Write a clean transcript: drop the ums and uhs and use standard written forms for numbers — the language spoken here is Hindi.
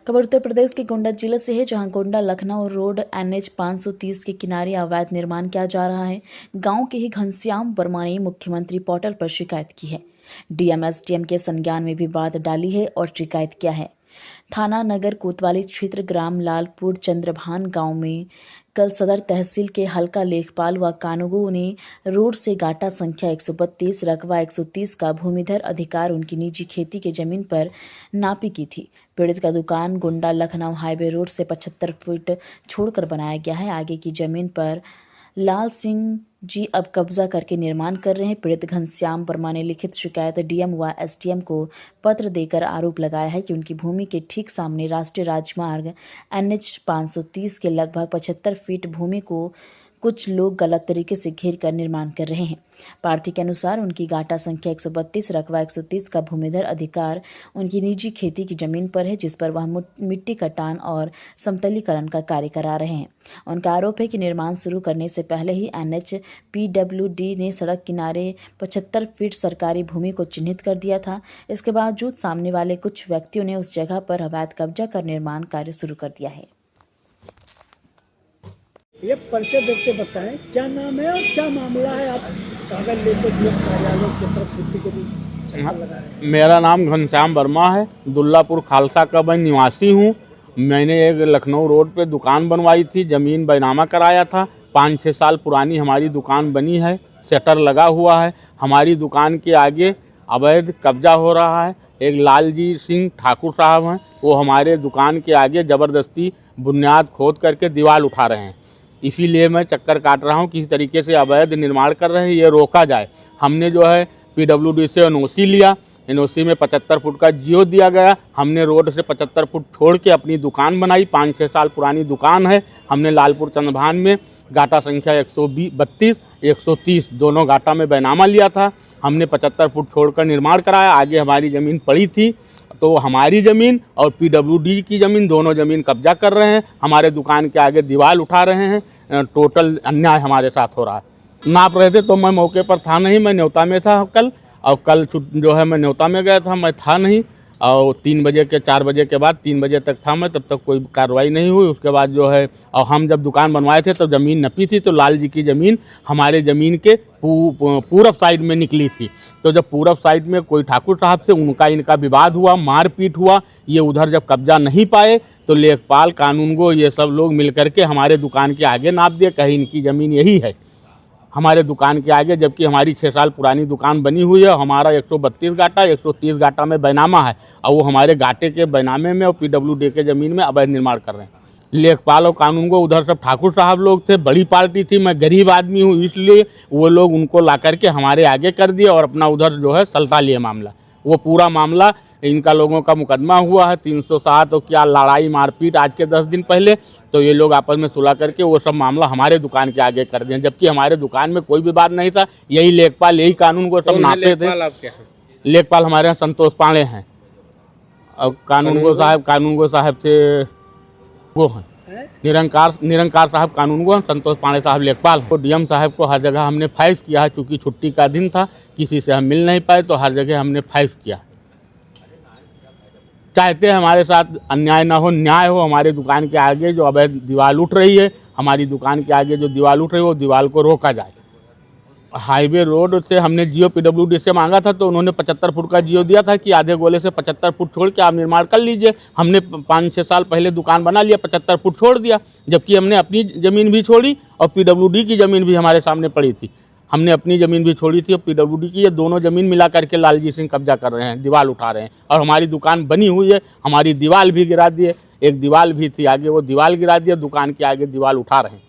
खबर उत्तर प्रदेश के गोंडा जिले से है, जहां गोंडा लखनऊ रोड NH 530 के किनारे अवैध निर्माण किया जा रहा है। गांव के ही घनश्याम वर्मा ने मुख्यमंत्री पोर्टल पर शिकायत की है। डीएम एसडीएम के संज्ञान में भी बात डाली है और शिकायत किया है। थाना नगर कोतवाली क्षेत्र ग्राम लालपुर चंद्रभान गांव में कल सदर तहसील के हल्का लेखपाल व कानूगो ने रोड से गाटा संख्या 132 रकबा 130 का भूमिधर अधिकार उनकी निजी खेती की जमीन पर नापी की थी। पीड़ित का दुकान गोंडा लखनऊ हाईवे रोड से 75 फीट छोड़कर बनाया गया है। आगे की जमीन पर लाल सिंह जी अब कब्जा करके निर्माण कर रहे हैं। पीड़ित घनश्याम वर्मा ने लिखित शिकायत डीएम व एसडीएम को पत्र देकर आरोप लगाया है कि उनकी भूमि के ठीक सामने राष्ट्रीय राजमार्ग NH 530 के लगभग 75 फीट भूमि को कुछ लोग गलत तरीके से घेर कर निर्माण कर रहे हैं। पार्थी के अनुसार उनकी गाटा संख्या 132 रकबा 130 का भूमिधर अधिकार उनकी निजी खेती की जमीन पर है, जिस पर वह मिट्टी कटान और समतलीकरण का कार्य करा रहे हैं। उनका आरोप है कि निर्माण शुरू करने से पहले ही NH PWD ने सड़क किनारे 75 फीट सरकारी भूमि को चिन्हित कर दिया था। इसके बावजूद सामने वाले कुछ व्यक्तियों ने उस जगह पर अवैध कब्जा कर निर्माण कार्य शुरू कर दिया है। ये परिचय देते बताएं, क्या नाम है और क्या मामला है? आप कागज लेकर डीएम कार्यालय की तरफ छुट्टी के लिए चक्कर लगा रहे हैं। मेरा नाम घनश्याम वर्मा है, दुल्लापुर खालसा का मैं निवासी हूँ। मैंने एक लखनऊ रोड पे दुकान बनवाई थी, ज़मीन बैनामा कराया था। 5-6 साल पुरानी हमारी दुकान बनी है, शटर लगा हुआ है। हमारी दुकान के आगे अवैध कब्जा हो रहा है। एक लालजी सिंह ठाकुर साहब हैं, वो हमारे दुकान के आगे ज़बरदस्ती बुनियाद खोद करके दीवार उठा रहे हैं। इसीलिए मैं चक्कर काट रहा हूँ, किसी तरीके से अवैध निर्माण कर रहे हैं, ये रोका जाए। हमने जो है PWD से एनओसी लिया, एनओसी में 75 फुट का जियो दिया गया। हमने रोड से 75 फुट छोड़ के अपनी दुकान बनाई। 5-6 साल पुरानी दुकान है। हमने लालपुर चंद्रभान में गाटा संख्या 132 130 दोनों गाटा में बैनामा लिया था। हमने 75 फुट छोड़कर निर्माण कराया। आगे हमारी ज़मीन पड़ी थी, तो हमारी ज़मीन और PWD की ज़मीन दोनों ज़मीन कब्जा कर रहे हैं। हमारे दुकान के आगे दीवार उठा रहे हैं। टोटल अन्याय हमारे साथ हो रहा है। नाप रहे थे तो मैं मौके पर था नहीं, मैं न्योता में था कल, और कल जो है मैं न्योता में गया था, मैं था नहीं। और 3 बजे के 4 बजे के बाद 3 बजे तक था मैं, तब तक कोई कार्रवाई नहीं हुई। उसके बाद जो है, और हम जब दुकान बनवाए थे तो ज़मीन नपी थी, तो लाल जी की ज़मीन हमारे ज़मीन के पूरब साइड में निकली थी। तो जब पूरब साइड में कोई ठाकुर साहब से इनका विवाद हुआ, मारपीट हुआ। ये उधर जब कब्जा नहीं पाए तो लेखपाल कानूनगो ये सब लोग मिल करके हमारे दुकान के आगे नाप दिए, कहीं इनकी ज़मीन यही है हमारे दुकान के आगे, जबकि हमारी 6 साल पुरानी दुकान बनी हुई है। हमारा 132 गाटा 130 गाटा में बैनामा है, और वो हमारे गाटे के बैनामे में और PWD के ज़मीन में अवैध निर्माण कर रहे हैं। लेखपाल और कानून को उधर सब ठाकुर साहब लोग थे, बड़ी पार्टी थी। मैं गरीब आदमी हूँ, इसलिए वो लोग उनको ला करके हमारे आगे कर दिए और अपना उधर जो है सलटा लिए मामला। वो पूरा मामला इनका लोगों का मुकदमा हुआ है 307 और क्या लड़ाई मारपीट आज के 10 दिन पहले। तो ये लोग आपस में सुलह करके वो सब मामला हमारे दुकान के आगे कर दिए, जबकि हमारे दुकान में कोई विवाद नहीं था। यही लेखपाल यही कानून को सब नापे थे। लेखपाल हमारे यहाँ संतोष पांडे हैं, और कानूनगो साहब से वो हैं निरंकार साहब कानूनगो हैं, संतोष पांडे साहब लेखपाल। तो डीएम साहब को हर जगह हमने फाइज किया है, चूँकि छुट्टी का दिन था, किसी से हम मिल नहीं पाए, तो हर जगह हमने फाइज किया। चाहते हैं हमारे साथ अन्याय ना हो, न्याय हो। हमारे दुकान के आगे जो अवैध दीवार उठ रही है, हमारी दुकान के आगे जो दीवार उठ रही है, वो दीवार को रोका जाए। हाईवे रोड से हमने जियो PWD से मांगा था, तो उन्होंने 75 फुट का जियो दिया था कि आधे गोले से 75 फुट छोड़ के आप निर्माण कर लीजिए। हमने 5-6 साल पहले दुकान बना लिया, 75 फुट छोड़ दिया, जबकि हमने अपनी ज़मीन भी छोड़ी और PWD की ज़मीन भी हमारे सामने पड़ी थी। हमने अपनी ज़मीन भी छोड़ी थी और PWD की, ये दोनों ज़मीन मिला करके लालजी सिंह कब्जा कर रहे हैं, दीवार उठा रहे हैं। और हमारी दुकान बनी हुई है, हमारी दीवार भी गिरा दिए। एक दीवार भी थी आगे, वो दीवार गिरा दिया, दुकान के आगे दीवार उठा रहे हैं।